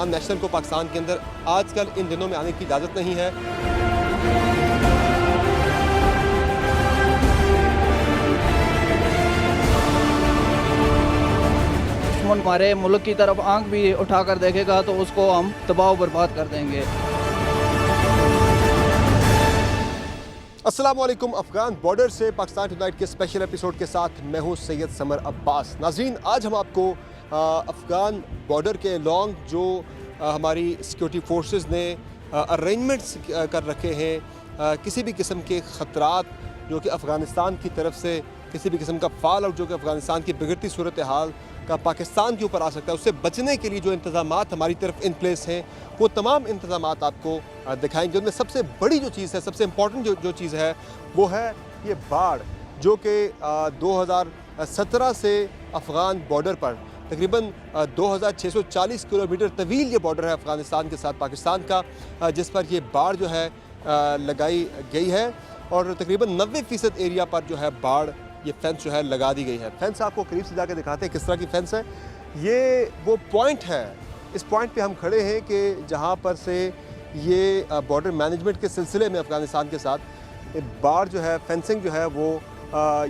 Afghan national को पाकिस्तान के अंदर आजकल इन दिनों में आने की इजाज़त नहीं है। दुश्मन हमारे मुल्क की तरफ आंख भी उठाकर देखेगा तो उसको हम तबाह बर्बाद कर देंगे। अस्सलाम वालेकुम। अफगान बॉर्डर से पाकिस्तान टुनाइट के स्पेशल एपिसोड के साथ मैं हूँ सैयद समर अब्बास। नाज़रीन, आज हम आपको अफगान बॉर्डर के लॉन्ग जो हमारी सिक्योरिटी फोर्सेस ने अरेंजमेंट्स कर रखे हैं, किसी भी किस्म के ख़तरात जो कि अफ़गानिस्तान की तरफ से, किसी भी किस्म का फॉल आउट जो कि अफ़गानिस्तान की बिगड़ती सूरत हाल का पाकिस्तान के ऊपर आ सकता है, उससे बचने के लिए जो इंतज़ामात हमारी तरफ इन प्लेस हैं, वो तमाम इंतज़ामात आपको दिखाएंगे। उनमें सबसे बड़ी जो चीज़ है, सबसे इम्पॉर्टेंट जो चीज़ है वो है ये बाढ़, जो कि 2017 से अफ़गान बॉर्डर पर तकरीबन 2640 किलोमीटर तवील ये बॉर्डर है अफ़गानिस्तान के साथ पाकिस्तान का, जिस पर ये बाढ़ जो है लगाई गई है और तकरीबन 90% एरिया पर जो है बाढ़ ये फेंस जो है लगा दी गई है। फेंस आपको करीब से जाकर दिखाते हैं किस तरह की फेंस है। ये वो पॉइंट है, इस पॉइंट पे हम खड़े हैं कि जहाँ पर से ये बॉर्डर मैनेजमेंट के सिलसिले में अफ़गानिस्तान के साथ बाढ़ जो है, फेंसिंग जो है वो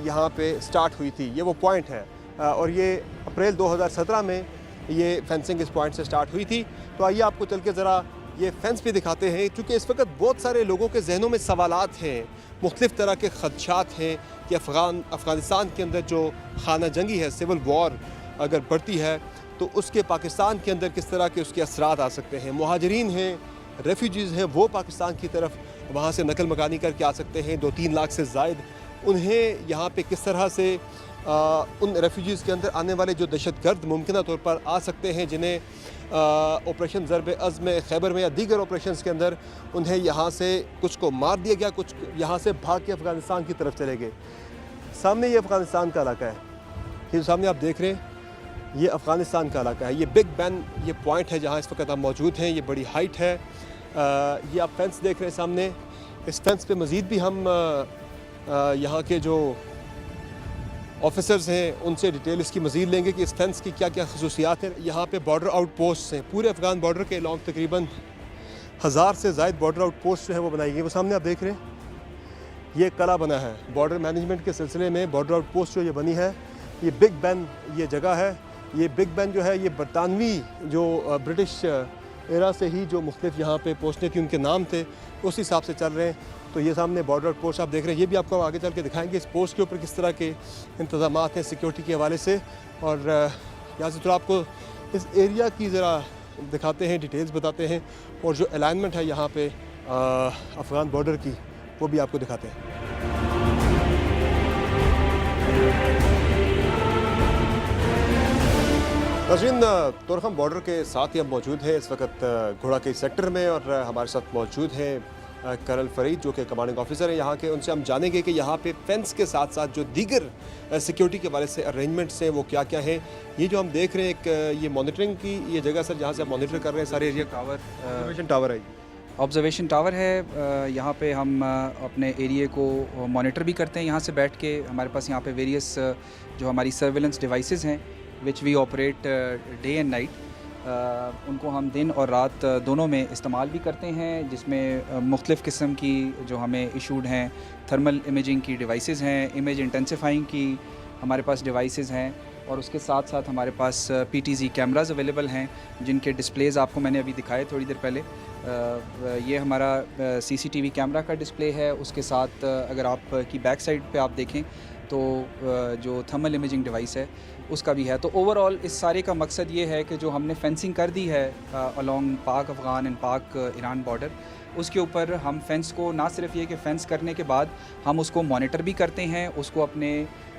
यहाँ पे स्टार्ट हुई थी। ये वो पॉइंट है और ये अप्रैल 2017 में ये फेंसिंग इस पॉइंट से स्टार्ट हुई थी। तो आइए आपको चल के ज़रा ये फेंस भी दिखाते हैं, क्योंकि इस वक्त बहुत सारे लोगों के जहनों में सवालात हैं, मुख्तलिफ़ तरह के ख़दशात हैं कि अफ़गानिस्तान के अंदर जो खाना जंगी है, सिविल वॉर अगर बढ़ती है तो उसके पाकिस्तान के अंदर किस तरह के उसके असरात आ सकते हैं। मुहाजिरीन हैं, रेफ्यूजीज़ हैं, वो पाकिस्तान की तरफ वहाँ से नकल मकानी करके आ सकते हैं। 2-3 लाख से ज़ायद उन्हें यहाँ पे किस तरह से उन रेफ्यूजीज़ के अंदर आने वाले जो दहशतगर्द मुमकिन तौर पर आ सकते हैं, जिन्हें ऑपरेशन ज़र्ब-ए-अज़्म खैबर में या दीगर ऑपरेशंस के अंदर उन्हें यहाँ से कुछ को मार दिया गया, कुछ यहाँ से भाग के अफ़गानिस्तान की तरफ चले गए। सामने ये अफ़गानिस्तान का इलाका है, ये सामने आप देख रहे हैं, ये अफ़गानिस्तान का इलाका है। ये बिग बैन ये पॉइंट है जहाँ इस वक्त हम मौजूद हैं। ये बड़ी हाइट है। ये आप फेंस देख रहे हैं सामने। इस फेंस पे मज़ीद भी हम यहाँ के जो ऑफिसर्स हैं उनसे डिटेल इसकी मज़ीद लेंगे कि इस फेंस की क्या क्या खसूसियात हैं। यहाँ पे बॉर्डर आउट पोस्ट हैं, पूरे अफ़गान बॉर्डर के लॉन्ग तकरीबन 1000 से ज़ायद बॉर्डर आउट पोस्ट जो है वो बनाई गई। वो सामने आप देख रहे हैं, ये कला बना है बॉर्डर मैनेजमेंट के सिलसिले में। बॉर्डर आउट पोस्ट जो ये बनी है, ये बिग बैन ये जगह है। ये बिग बैन जो है ये बरतानवी जो ब्रिटिश एरा से ही जो मुख्तलिफ यहाँ पे पोस्टें थी उनके नाम थे, उस हिसाब से चल रहे हैं। तो ये सामने बॉर्डर आउट पोस्ट आप देख रहे हैं, ये भी आपको आगे चल के दिखाएंगे इस पोस्ट के ऊपर किस तरह के इंतज़ामात हैं सिक्योरिटी के हवाले से। और यहाँ से थोड़ा आपको इस एरिया की ज़रा दिखाते हैं, डिटेल्स बताते हैं और जो अलाइनमेंट है यहाँ पे अफ़गान बॉर्डर की वो भी आपको दिखाते हैं। नाज़रीन, तोरखम बॉर्डर के साथ ही हम मौजूद हैं इस वक्त घोड़ा के सेक्टर में और हमारे साथ मौजूद हैं कर्नल फरीद जो कि कमांडिंग ऑफिसर हैं यहाँ के। उनसे हम जानेंगे कि यहाँ पे फेंस के साथ साथ जो दीगर सिक्योरिटी के वाले से अरेंजमेंट्स हैं वो क्या क्या हैं। ये जो हम देख रहे हैं एक ये मॉनिटरिंग की ये जगह सर जहाँ से आप मॉनिटर कर रहे हैं सारे एरिया। ऑब्जर्वेशन टावर है, ऑब्जर्वेशन टावर है। यहाँ पे हम अपने एरिया को मॉनिटर भी करते हैं यहाँ से बैठ के। हमारे पास यहाँ पे वेरियस जो हमारी सर्वेलेंस डिवाइसेस हैं which we operate day and night, उनको हम दिन और रात दोनों में इस्तेमाल भी करते हैं, जिसमें मुख्तलिफ़ किस्म की जो हमें इशूड हैं थर्मल इमेजिंग की डिवाइसेस हैं, इमेज इंटेंसिफाइंग की हमारे पास डिवाइसेस हैं और उसके साथ साथ हमारे पास PTZ कैमराज़ अवेलेबल हैं जिनके डिस्प्लेज़ आपको मैंने अभी दिखाए थोड़ी देर पहले। ये हमारा CCTV कैमरा का डिस्प्ले है। उसके साथ अगर आप की बैक साइड पे आप देखें तो जो थर्मल इमेजिंग डिवाइस है उसका भी है। तो ओवरऑल इस सारे का मकसद ये है कि जो हमने फेंसिंग कर दी है अलोंग पाक अफ़गान एंड पाक ईरान बॉर्डर, उसके ऊपर हम फेंस को ना सिर्फ ये कि फेंस करने के बाद हम उसको मॉनिटर भी करते हैं, उसको अपने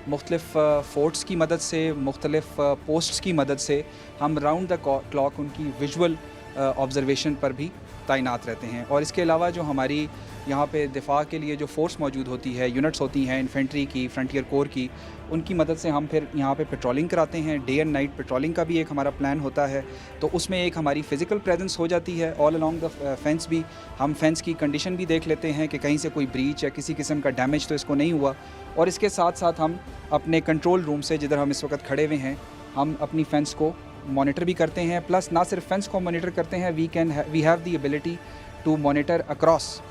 मुख्तलिफ़ फ़ोर्ट्स की मदद से, मुख्तलिफ़ पोस्ट्स की मदद से हम राउंड द क्लॉक उनकी विजुअल ऑब्ज़र्वेशन पर भी तैनात रहते हैं। और इसके अलावा जो हमारी यहाँ पे दिफा के लिए जो फ़ोर्स मौजूद होती है, यूनिट्स होती हैं इन्फेंट्री की, फ्रंटियर कोर की, उनकी मदद से हम फिर यहाँ पे पेट्रोलिंग कराते हैं। डे एंड नाइट पेट्रोलिंग का भी एक हमारा प्लान होता है। तो उसमें एक हमारी फ़िज़िकल प्रेजेंस हो जाती है ऑल अलोंग द फेंस भी। हम फेंस की कंडीशन भी देख लेते हैं कि कहीं से कोई ब्रीच या किसी किस्म का डैमेज तो इसको नहीं हुआ। और इसके साथ साथ हम अपने कंट्रोल रूम से, जिधर हम इस वक्त खड़े हुए हैं, हम अपनी फेंस को मॉनिटर भी करते हैं, प्लस ना सिर्फ फेंस को मॉनिटर करते हैं, we have the ability to monitor across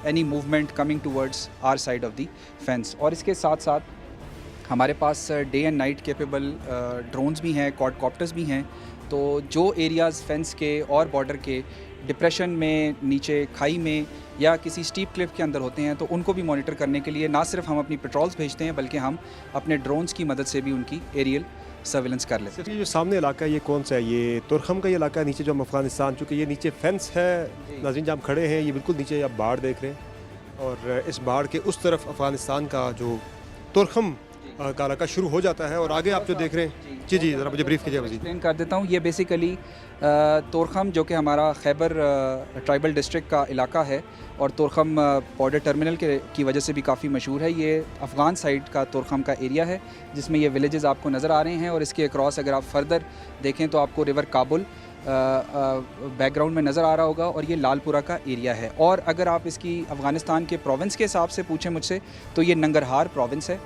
any movement coming towards our side of the fence. और इसके साथ साथ हमारे पास day and night capable drones भी हैं, क्वाडकॉप्टर्स भी हैं। तो जो एरियाज़ फेंस के और बॉर्डर के डिप्रेशन में, नीचे खाई में या किसी स्टीप क्लिफ के अंदर होते हैं, तो उनको भी मॉनिटर करने के लिए ना सिर्फ हम अपनी पेट्रोल्स भेजते हैं, बल्कि हम अपने ड्रोन्स की मदद से भी उनकी एरियल सर्विलेंस कर लेते हैं। ये जो सामने इलाका है ये कौन सा है? ये तुरखम का ये इलाका है नीचे जो हम अफगानिस्तान, चूँकि ये नीचे फेंस है नाज़रीन जहाँ हम खड़े हैं, ये बिल्कुल नीचे आप बाढ़ देख रहे हैं और इस बाढ़ के उस तरफ अफगानिस्तान का जो तुरखम का इलाका शुरू हो जाता है और आगे आप जो देख रहे हैं जी ज़रा मुझे ब्रीफ कीजिए मज़ीद। एक्सप्लेन कर देता हूँ। ये बेसिकली तुरखम जो कि हमारा खैबर ट्राइबल डिस्ट्रिक्ट का इलाका है और तुरखम बॉर्डर टर्मिनल की वजह से भी काफ़ी मशहूर है। ये अफ़गान साइड का तुरखम का एरिया है जिसमें ये विलेजेस आपको नज़र आ रहे हैं और इसके अक्रॉस अगर आप फर्दर देखें तो आपको रिवर काबुल बैकग्राउंड में नज़र आ रहा होगा और ये लालपुरा का एरिया है। और अगर आप इसकी अफ़गानिस्तान के प्रोविंस के हिसाब से पूछें मुझसे तो ये नंगरहार प्रोविंस है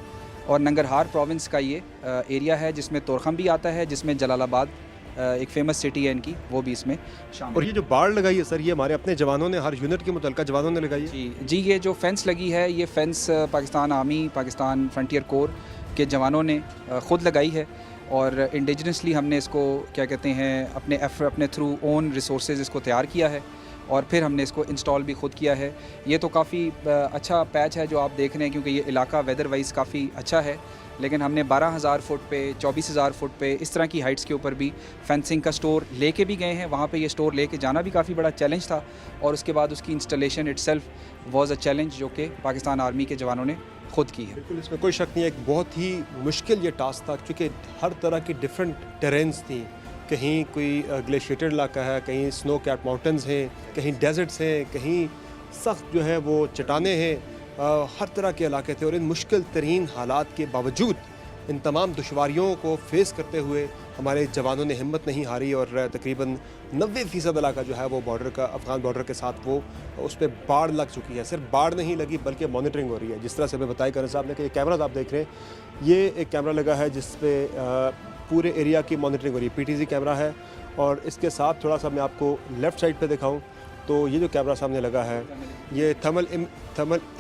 और नंगरहार प्रोविंस का ये एरिया है जिसमें तुरखम भी आता है, जिसमें जलालाबाद एक फ़ेमस सिटी है इनकी, वो भी इसमें शामिल। और ये जो बाढ़ लगाई है सर, ये हमारे अपने जवानों ने, हर यूनिट के मुतल्लिका जवानों ने लगाई है? जी, ये जो फेंस लगी है ये fence Pakistan army, Pakistan frontier core के जवानों ने ख़ुद लगाई है और इंडिजिनसली हमने इसको क्या कहते हैं अपने थ्रू ओन रिसोर्सेज इसको तैयार किया है और फिर हमने इसको इंस्टॉल भी ख़ुद किया है। ये तो काफ़ी अच्छा पैच है जो आप देख रहे हैं क्योंकि ये इलाका वेदर वाइज काफ़ी अच्छा है, लेकिन हमने 12,000 फुट पे, 24,000 फुट पे इस तरह की हाइट्स के ऊपर भी फेंसिंग का स्टोर लेके भी गए हैं। वहाँ पे ये स्टोर लेके जाना भी काफ़ी बड़ा चैलेंज था और उसके बाद उसकी installation itself was a challenge जो कि पाकिस्तान आर्मी के जवानों ने ख़ुद की है। बिल्कुल, इसमें कोई शक नहीं है, एक बहुत ही मुश्किल ये टास्क था क्योंकि हर तरह की डिफरेंट टेरेन्स थी। कहीं कोई ग्लेशिएटेड इलाका है, कहीं स्नो कैप माउंटेन्स हैं, कहीं डेजर्ट्स हैं, कहीं सख्त जो है वो चट्टानें हैं, हर तरह के इलाके थे और इन मुश्किल तरीन हालात के बावजूद इन तमाम दुश्वारियों को फेस करते हुए हमारे जवानों ने हिम्मत नहीं हारी और तकरीबन 90% इलाका जो है वो बॉर्डर का, अफ़गान बॉर्डर के साथ वो उस पर बाढ़ लग चुकी है। सिर्फ बाढ़ नहीं लगी बल्कि मॉनिटरिंग हो रही है। जिस तरह से हमें बताया करण साहब ने कि ये कैमराज आप देख रहे हैं, ये एक कैमरा लगा है जिस पे पूरे एरिया की मॉनिटरिंग हो रही है। PTZ कैमरा है और इसके साथ थोड़ा सा मैं आपको लेफ़्ट साइड पे दिखाऊं तो ये जो कैमरा सामने लगा है ये थर्मल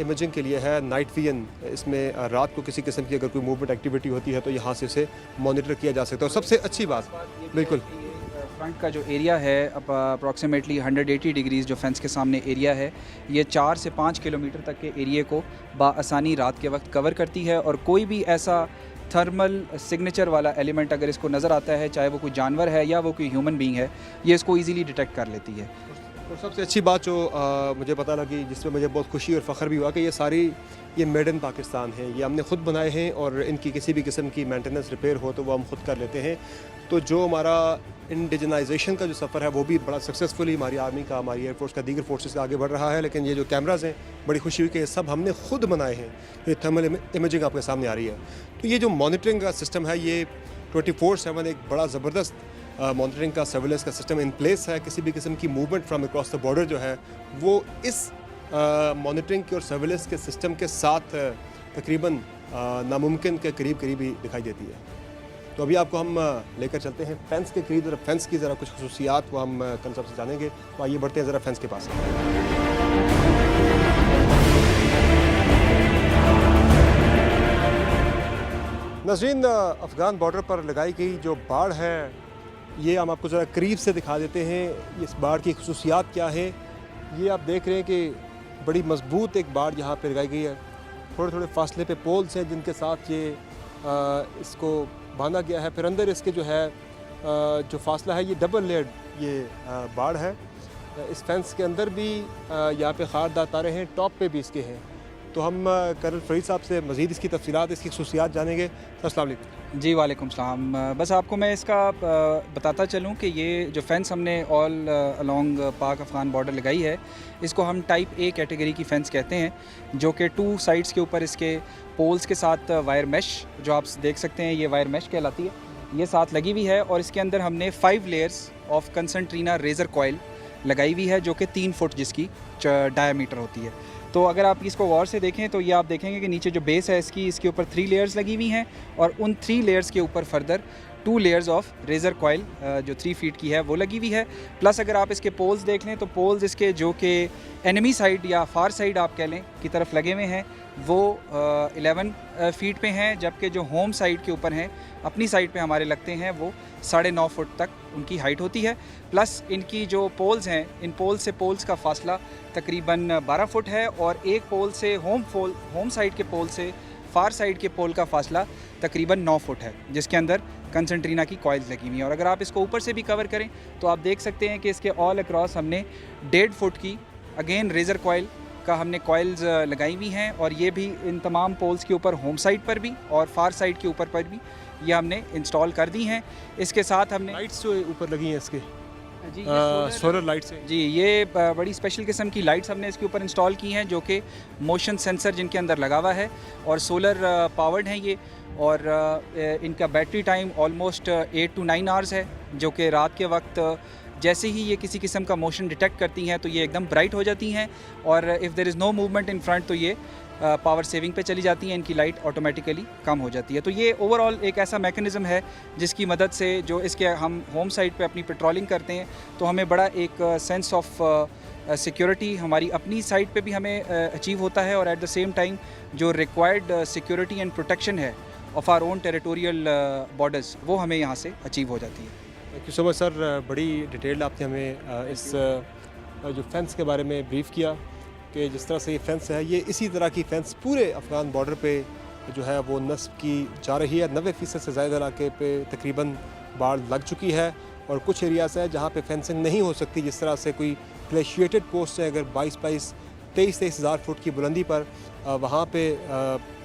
इमेजिंग के लिए है, नाइट विजन। इसमें रात को किसी किस्म की अगर कोई मूवमेंट एक्टिविटी होती है तो यहाँ से उसे मॉनिटर किया जा सकता है। और सबसे अच्छी बात बिल्कुल फ्रंट का जो एरिया है अप्रॉक्सीमेटली 180 डिग्रीज़ जो फेंस के सामने एरिया है, ये 4 से 5 किलोमीटर तक के एरिया को बाआसानी रात के वक्त कवर करती है और कोई भी ऐसा थर्मल सिग्नेचर वाला एलिमेंट अगर इसको नज़र आता है, चाहे वो कोई जानवर है या वो कोई ह्यूमन बीइंग है, ये इसको ईज़िली डिटेक्ट कर लेती है। और सबसे अच्छी बात जो मुझे पता लगी, जिसमें मुझे बहुत खुशी और फ़ख्र भी हुआ कि ये सारी ये मेड इन पाकिस्तान हैं, ये हमने ख़ुद बनाए हैं और इनकी किसी भी किस्म की मेंटेनेंस रिपेयर हो तो वो हम ख़ुद कर लेते हैं। तो जो हमारा इंडिजनाइजेशन का जो सफ़र है वो भी बड़ा सक्सेसफुली हमारी आर्मी का, हमारी एयरफोर्स का, दीगर फोर्सेस का आगे बढ़ रहा है। लेकिन ये जो कैमराज़ हैं, बड़ी खुशी हुई कि ये सब हमने ख़ुद बनाए हैं। ये थर्मल इमेजिंग आपके सामने आ रही है। तो ये जो मॉनिटरिंग का सिस्टम है ये 24/7 एक बड़ा ज़बरदस्त मॉनिटरिंग का, सर्विलेंस का सिस्टम इन प्लेस है। किसी भी किस्म की movement from across the border जो है वो इस मॉनिटरिंग के और सर्विलेंस के सिस्टम के साथ तकरीबन नामुमकिन के करीब करीब ही दिखाई देती है। तो अभी आपको हम लेकर चलते हैं फेंस के करीब, फेंस की ज़रा कुछ खसूसियात वो हम कल सबसे जानेंगे। तो आइए बढ़ते हैं ज़रा फेंस के पास। नाज़रीन, अफ़गान बॉर्डर पर लगाई गई जो बाढ़ है ये हम आपको ज़रा करीब से दिखा देते हैं। इस बाढ़ की खसूसियात क्या है ये आप देख रहे हैं कि बड़ी मजबूत एक बाढ़ यहाँ पर लगाई गई है। थोड़े थोड़े फासले पे पोल्स हैं जिनके साथ ये इसको बांधा गया है। फिर अंदर इसके जो है जो फासला है ये डबल लेयर्ड ये बाढ़ है। इस फेंस के अंदर भी यहाँ पे खारदार तारे हैं, टॉप पे भी इसके हैं। तो हम कर्नल फरीद साहब से मज़ीद इसकी तफसीलात, इसकी खसूसियात जानेंगे। अस्सलाम वालेकुम। जी वालेकुम सलाम। बस आपको मैं इसका बताता चलूँ कि ये जो फेंस हमने ऑल अलोंग पाक अफ़गान बॉर्डर लगाई है, इसको हम टाइप A कैटेगरी की फेंस कहते हैं, जो कि 2 साइड्स के ऊपर इसके पोल्स के साथ वायर मैश जो आप देख सकते हैं ये वायर मैश कहलाती है, ये साथ लगी हुई है। और इसके अंदर हमने 5 लेयर्स ऑफ कंसंट्रीना रेज़र कॉयल लगाई हुई है जो कि 3 फुट जिसकी डायामीटर होती है। तो अगर आप इसको गौर से देखें तो ये आप देखेंगे कि नीचे जो बेस है इसके ऊपर 3 लेयर्स लगी हुई हैं और उन 3 लेयर्स के ऊपर further 2 layers of razor coil जो 3 फीट की है वो लगी हुई है। प्लस अगर आप इसके पोल्स देख लें तो पोल्स इसके जो कि एनिमी साइड या फार साइड आप कह लें की तरफ लगे हुए हैं वो 11 फीट पे हैं, जबकि जो होम साइड के ऊपर हैं अपनी साइड पे हमारे लगते हैं वो 9.5 फुट तक उनकी हाइट होती है। प्लस इनकी जो पोल्स हैं, इन पोल्स से पोल्स का फासला तकरीबन 12 फुट है और एक पोल से होम साइड के पोल से फार साइड के पोल का फासला तकरीबन 9 फुट है, जिसके अंदर कंसंट्रीना की कॉइल्स लगी हुई हैं। और अगर आप इसको ऊपर से भी कवर करें तो आप देख सकते हैं कि इसके ऑल अक्रॉस हमने 1.5 फुट की अगेन रेज़र कॉइल का हमने कॉइल्स लगाई हुई हैं, और ये भी इन तमाम पोल्स के ऊपर होम साइड पर भी और फार साइड के ऊपर पर भी ये हमने इंस्टॉल कर दी हैं। इसके साथ हमने लाइट्स जो ऊपर लगी हैं इसके जी सोलर लाइट्स हैं। जी, ये बड़ी स्पेशल किस्म की लाइट्स हमने इसके ऊपर इंस्टॉल की हैं जो कि मोशन सेंसर जिनके अंदर लगा हुआ है और सोलर पावर्ड हैं ये, और इनका battery time almost 8 to 9 hours है, जो कि रात के वक्त जैसे ही ये किसी किस्म का मोशन डिटेक्ट करती हैं तो ये एकदम ब्राइट हो जाती हैं, और if there is no movement in front तो ये पावर सेविंग पे चली जाती हैं, इनकी लाइट ऑटोमेटिकली कम हो जाती है। तो ये ओवरऑल एक ऐसा मैकेनिज़्म है जिसकी मदद से जो इसके हम होम साइड पे अपनी पेट्रोलिंग करते हैं तो हमें बड़ा एक सेंस ऑफ सिक्योरिटी हमारी अपनी साइड पे भी हमें अचीव होता है, और एट द सेम टाइम जो रिक्वायर्ड सिक्योरिटी एंड प्रोटेक्शन है of our own territorial borders वो हमें यहाँ से अचीव हो जाती है। Thank you so much sir, बड़ी डिटेल्ड आपने हमें इस जो फेंस के बारे में ब्रीफ किया कि जिस तरह से ये फेंस है, ये इसी तरह की फेंस पूरे अफ़गान बॉर्डर पे जो है वो नस्ब की जा रही है। 90% से ज़्यादा इलाके पे तकरीबन बाड़ लग चुकी है, और कुछ एरियाज़ है जहाँ पे फेंसिंग नहीं हो सकती, जिस तरह से कोई ग्लेशिएटेड पोस्ट है अगर 22-23 हज़ार फुट की बुलंदी पर वहाँ पे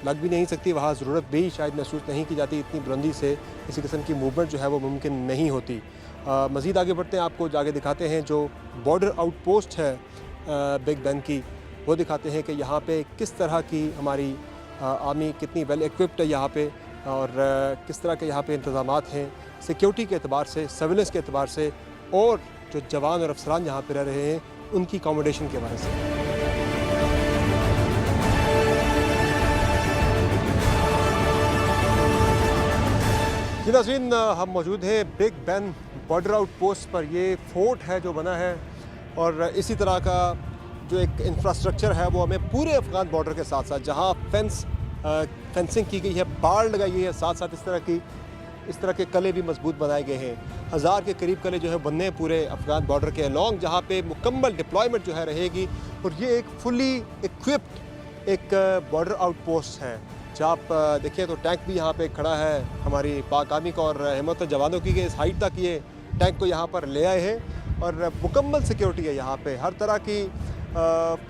लग भी नहीं सकती, वहाँ ज़रूरत भी शायद महसूस नहीं की जाती, इतनी बुलंदी से किसी किस्म की मूवमेंट जो है वो मुमकिन नहीं होती। मज़ीद आगे बढ़ते हैं, आपको जाके दिखाते हैं जो बॉर्डर आउटपोस्ट है बिग बेन की, वो दिखाते हैं कि यहाँ पे किस तरह की हमारी आर्मी कितनी वेल इक्विप्ड है यहाँ पे, और किस तरह के यहाँ पे इंतज़ामात हैं सिक्योरिटी के अतबार से, सर्विलेंस के अतबार से, और जो जवान और अफसरान यहाँ पे रह रहे हैं उनकी अकोमोडेशन के बारे से। जी नाज़रीन, हम मौजूद हैं बिग बेन बॉर्डर आउटपोस्ट पर। ये फोर्ट है जो बना है, और इसी तरह का जो एक इंफ्रास्ट्रक्चर है वो हमें पूरे अफ़गान बॉर्डर के साथ साथ जहाँ फेंसिंग की गई है, बाड़ लगाई गई है, साथ साथ इस तरह के कले भी मजबूत बनाए गए हैं। 1000 के करीब कले जो है बनने हैं पूरे अफ़गान बॉर्डर के अलॉन्ग, जहाँ पे मुकम्मल डिप्लॉयमेंट जो है रहेगी। और ये एक फुली इक्विप्ड एक बॉर्डर आउटपोस्ट है, जहाँ आप देखिए तो टैंक भी यहाँ पे खड़ा है हमारी पाक आर्मी का और हिम्मत जवानों की, इस हाइट तक ये टैंक को यहाँ पर ले आए हैं, और मुकम्मल सिक्योरिटी है यहाँ पे, हर तरह की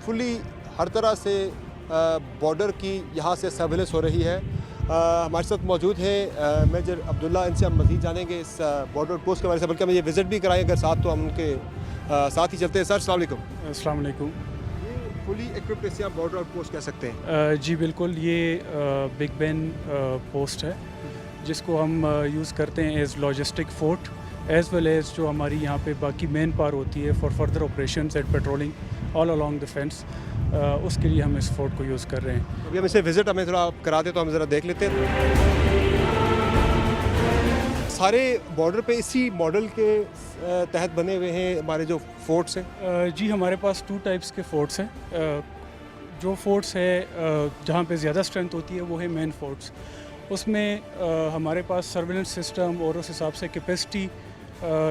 फुली हर तरह से बॉर्डर की यहाँ से सर्विलेंस हो रही है। हमारे साथ मौजूद है मेजर अब्दुल्ला, इनसे हम मज़ीद जानेंगे इस बॉर्डर पोस्ट के बारे से, बल्कि हम ये विज़िट भी कराएंगे अगर साथ तो हम उनके साथ ही चलते हैं। सर अस्सलाम वालेकुम। अस्सलाम वालेकुम। फुली इक्विप्ड इसे आप बॉर्डर आउटपोस्ट कह सकते हैं? जी बिल्कुल, ये बिग बेन पोस्ट है जिसको हम यूज़ करते हैं as logistic fort, as well as जो हमारी यहाँ पे बाकी मेन पावर होती है for further operations and patrolling all along the fence, उसके लिए हम इस फोर्ट को यूज़ कर रहे हैं। अभी हम इसे विज़िट हमें थोड़ा करा दे तो हम ज़रा देख लेते हैं। सारे बॉर्डर पे इसी मॉडल के तहत बने हुए हैं हमारे जो फोर्ट्स हैं? जी हमारे पास 2 टाइप्स के फोर्ट्स हैं। जो फोर्ट्स है जहाँ पे ज़्यादा स्ट्रेंथ होती है वो है मेन फोर्ट्स, उसमें हमारे पास सर्विलेंस सिस्टम और उस हिसाब से कैपेसिटी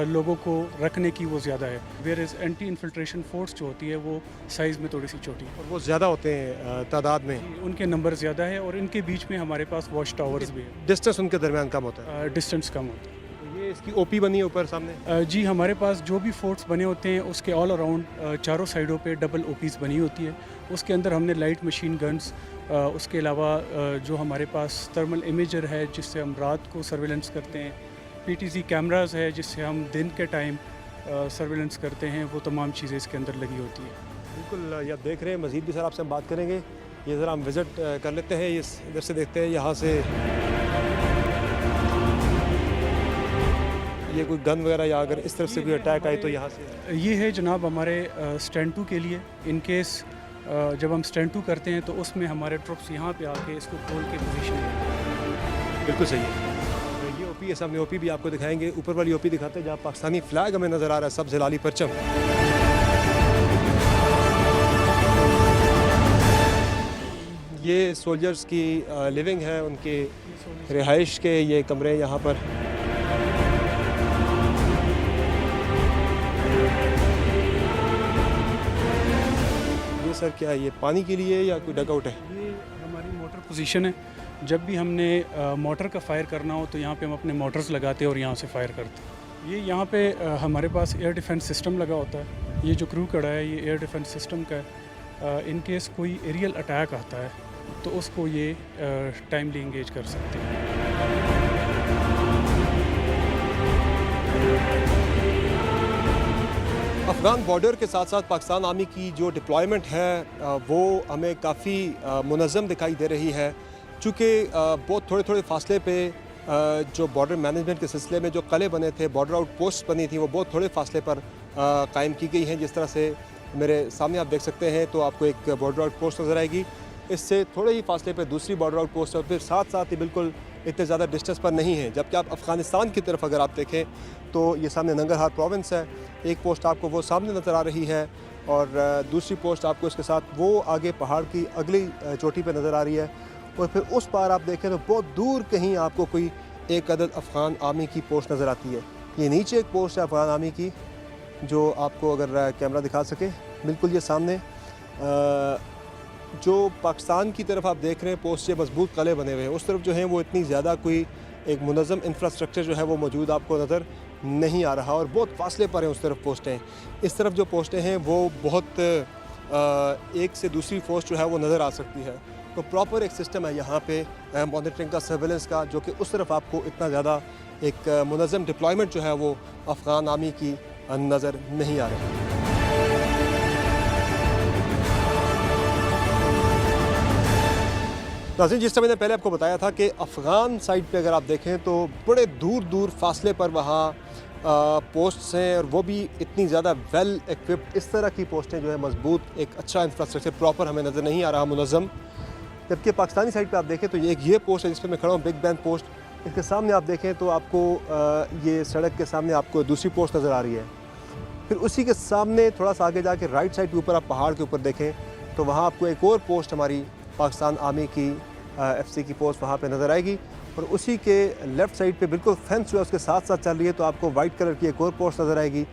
लोगों को रखने की वो ज़्यादा है। Where is anti infiltration force जो होती है वो साइज़ में थोड़ी सी छोटी है, और वो ज़्यादा होते हैं तादाद में, उनके नंबर ज़्यादा है, और इनके बीच में हमारे पास वॉच टावर्स भी है, डिस्टेंस उनके दरमियान कम होता है, डिस्टेंस कम होता है। ये इसकी ओपी बनी है ऊपर सामने? जी हमारे पास जो भी फोर्ट्स बने होते हैं उसके ऑल अराउंड चारों साइडों पे डबल ओपीज़ बनी होती है। उसके अंदर हमने लाइट मशीन गन्स, उसके अलावा जो हमारे पास थर्मल इमेजर है जिससे हम रात को सर्विलेंस करते हैं, पीटीजी कैमरास है जिससे हम दिन के टाइम सर्विलेंस करते हैं, वो तमाम चीज़ें इसके अंदर लगी होती है। बिल्कुल, ये आप देख रहे हैं, मज़ीद भी सर आपसे हम बात करेंगे। ये ज़रा हम विज़िट कर लेते हैं, इस इधर से देखते हैं, यहाँ से ये कोई गन वगैरह या अगर इस तरफ से कोई अटैक आए तो यहाँ से? ये है जनाब हमारे स्टैंड 2 के लिए, इन केस जब हम स्टैंड 2 करते हैं तो उसमें हमारे ट्रुप्स यहाँ पे आके इसको खोल के पोजीशन। बिल्कुल सही है। तो ये ओपी है, सामने ओपी भी आपको दिखाएंगे। ऊपर वाली ओपी दिखाते हैं जहाँ पाकिस्तानी फ्लैग हमें नज़र आ रहा है, सब्ज़ हिलाली परचम। ये सोल्जर्स की लिविंग है, उनके रिहाइश के ये कमरे यहाँ पर। ये सर क्या है, ये पानी के लिए या कोई डगआउट है? ये हमारी मोटर पोजीशन है। जब भी हमने मोटर का फायर करना हो तो यहाँ पे हम अपने मोटर्स लगाते हैं और यहाँ से फायर करते हैं। ये यहाँ पे हमारे पास एयर डिफेंस सिस्टम लगा होता है। ये जो क्रू कड़ा है ये एयर डिफेंस सिस्टम का है। इन केस कोई एरियल अटैक आता है तो उसको ये टाइमली इंगेज कर सकते हैं। अफ़गान बॉर्डर के साथ साथ पाकिस्तान आर्मी की जो डिप्लॉयमेंट है वो हमें काफ़ी मुनज़्ज़म दिखाई दे रही है, चूँकि बहुत थोड़े थोड़े फासले पे जो बॉर्डर मैनेजमेंट के सिलसिले में जो कले बने थे, बॉर्डर आउट पोस्ट बनी थी, वो बहुत थोड़े फासले पर कायम की गई हैं। जिस तरह से मेरे सामने आप देख सकते हैं तो आपको एक बॉर्डर आउट पोस्ट नज़र आएगी, इससे थोड़े ही फासले पर दूसरी बॉर्डर आउट पोस्ट है, और फिर साथ साथ ही बिल्कुल इतने ज़्यादा डिस्टेंस पर नहीं है। जबकि आप अफ़गानिस्तान की तरफ अगर आप देखें तो ये सामने नंगरहार प्रोविंस है, एक पोस्ट आपको वो सामने नज़र आ रही है और दूसरी पोस्ट आपको इसके साथ वो आगे पहाड़ की अगली चोटी पे नज़र आ रही है। और फिर उस पार आप देखें तो बहुत दूर कहीं आपको कोई एक अदद अफ़गान आर्मी की पोस्ट नज़र आती है। ये नीचे एक पोस्ट है अफ़गान आर्मी की, जो आपको अगर कैमरा दिखा सके, बिल्कुल ये सामने जो पाकिस्तान की तरफ आप देख रहे हैं पोस्ट, ये मजबूत कले बने हुए हैं। उस तरफ जो है वो इतनी ज़्यादा कोई एक मुनज़्ज़म इंफ्रास्ट्रक्चर जो है वो मौजूद आपको नज़र नहीं आ रहा, और बहुत फासले पर हैं उस तरफ पोस्टें। इस तरफ जो पोस्टें हैं वो बहुत एक से दूसरी पोस्ट जो है वो नज़र आ सकती है। तो प्रॉपर एक सिस्टम है यहाँ पे मॉनिटरिंग का, सर्वेलेंस का, जो कि उस तरफ आपको इतना ज़्यादा एक मुनज़्ज़म डिप्लॉयमेंट जो है वो अफ़गान आर्मी की नज़र नहीं आ रही। नाज़रीन, जिस तरह मैंने पहले आपको बताया था कि अफ़गान साइड पे अगर आप देखें तो बड़े दूर दूर फासले पर वहाँ पोस्ट्स हैं, और वो भी इतनी ज़्यादा वेल इक्विप्ड। इस तरह की पोस्टें जो है मजबूत, एक अच्छा इंफ्रास्ट्रक्चर प्रॉपर हमें नज़र नहीं आ रहा मुनज़्ज़म। जबकि पाकिस्तानी साइड पे आप देखें तो ये पोस्ट है जिस पर मैं खड़ा हूँ, बिग बैन पोस्ट। इसके सामने आप देखें तो आपको ये सड़क के सामने आपको दूसरी पोस्ट नज़र आ रही है। फिर उसी के सामने थोड़ा सा आगे जाके राइट साइड के ऊपर आप पहाड़ के ऊपर देखें तो वहाँ आपको एक और पोस्ट हमारी पाकिस्तान आर्मी की FC की पोस्ट वहाँ पे नज़र आएगी, और उसी के लेफ़्ट साइड पे बिल्कुल फेंस जो है उसके साथ साथ चल रही है तो आपको वाइट कलर की एक और पोस्ट नज़र आएगी।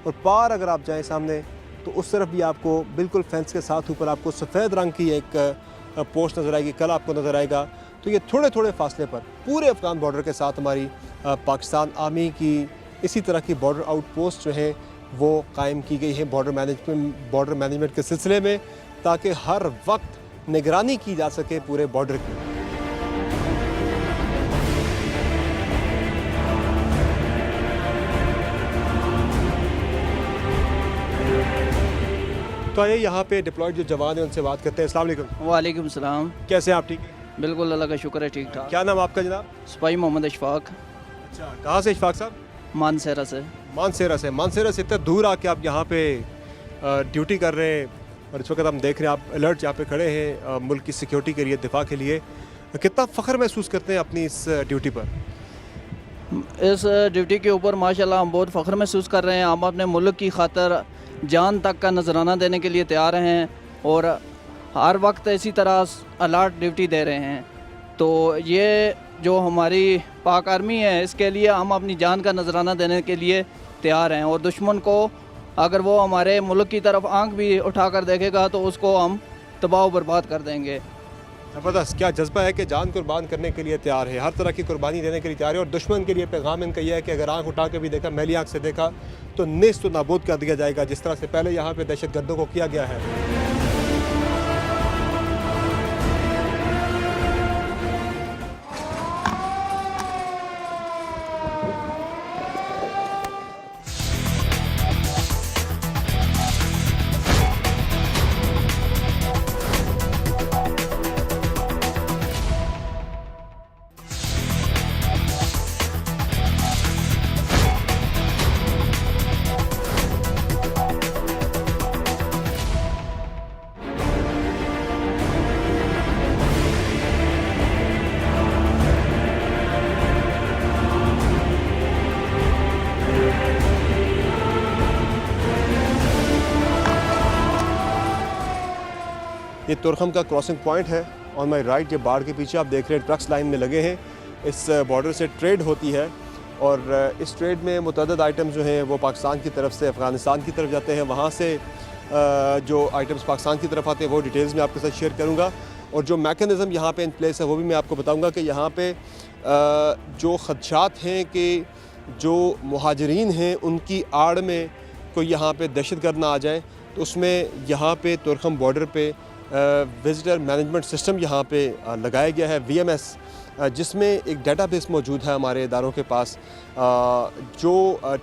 और पार अगर आप जाएं सामने तो उस तरफ भी आपको बिल्कुल फेंस के साथ ऊपर आपको सफ़ेद रंग की एक पोस्ट नज़र आएगी, कल आपको नज़र आएगा। तो ये थोड़े थोड़े फासले पर पूरे अफ़गान बॉर्डर के साथ हमारी पाकिस्तान आर्मी की इसी तरह की बॉर्डर आउट पोस्ट जो है वो कायम की गई है बॉर्डर मैनेजमेंट के सिलसिले में, ताकि हर वक्त निगरानी की जा सके पूरे बॉर्डर की। तो आइए यहाँ पे डिप्लॉयड जो जवान हैं उनसे बात करते हैं। अस्सलाम वालेकुम। वालेकुम सलाम। कैसे हैं आप? ठीक है, बिल्कुल अल्लाह का शुक्र है, ठीक ठाक। क्या नाम आपका जनाब? सिपाही मोहम्मद इशफाक, अच्छा, कहाँ से इशफाक साहब? मानसेरा से। मानसेरा से। मानसेरा से इतना दूर आके आप यहाँ पे ड्यूटी कर रहे हैं, और इस वक्त हम देख रहे हैं आप अलर्ट यहाँ पे खड़े हैं मुल्क की सिक्योरिटी के लिए, दिफा के लिए। कितना फ़ख्र महसूस करते हैं अपनी इस ड्यूटी पर? इस ड्यूटी के ऊपर माशाल्लाह हम बहुत फ़ख्र महसूस कर रहे हैं। हम अपने मुल्क की खातर जान तक का नजराना देने के लिए तैयार हैं, और हर वक्त इसी तरह अलर्ट ड्यूटी दे रहे हैं। तो ये जो हमारी पाक आर्मी है, इसके लिए हम अपनी जान का नजराना देने के लिए तैयार हैं, और दुश्मन को अगर वो हमारे मुल्क की तरफ आंख भी उठा कर देखेगा तो उसको हम तबाह बर्बाद कर देंगे। ज़बरदस्त, क्या जज्बा है कि जान कुर्बान करने के लिए तैयार है, हर तरह की कुर्बानी देने के लिए तैयार है। और दुश्मन के लिए पैगाम इनका यह है कि अगर आंख उठा के भी देखा, मैली आंख से देखा, तो नेस्त नाबूद कर दिया जाएगा, जिस तरह से पहले यहाँ पे दहशतगर्दों को किया गया है। ये तुरखम का क्रॉसिंग पॉइंट है। ऑन माई राइट ये बाढ़ के पीछे आप देख रहे हैं ट्रक्स लाइन में लगे हैं। इस बॉर्डर से ट्रेड होती है और इस ट्रेड में मुतअद्दिद आइटम्स जो हैं वो पाकिस्तान की तरफ से अफ़गानिस्तान की तरफ जाते हैं। वहाँ से जो आइटम्स पाकिस्तान की तरफ आते हैं वो डिटेल्स में आपके साथ शेयर करूँगा। और जो मैकेनिज़्म यहाँ पे इन प्लेस है वो भी मैं आपको बताऊँगा कि यहाँ पे जो ख़दशात हैं कि जो मुहाजिरीन हैं उनकी आड़ में कोई यहाँ पे दहशतगर्द ना आ जाए, तो उसमें यहाँ पे तुरखम बॉर्डर पे विज़िटर मैनेजमेंट सिस्टम यहाँ पे लगाया गया है VMS, जिसमें एक डेटाबेस मौजूद है हमारे इदारों के पास। जो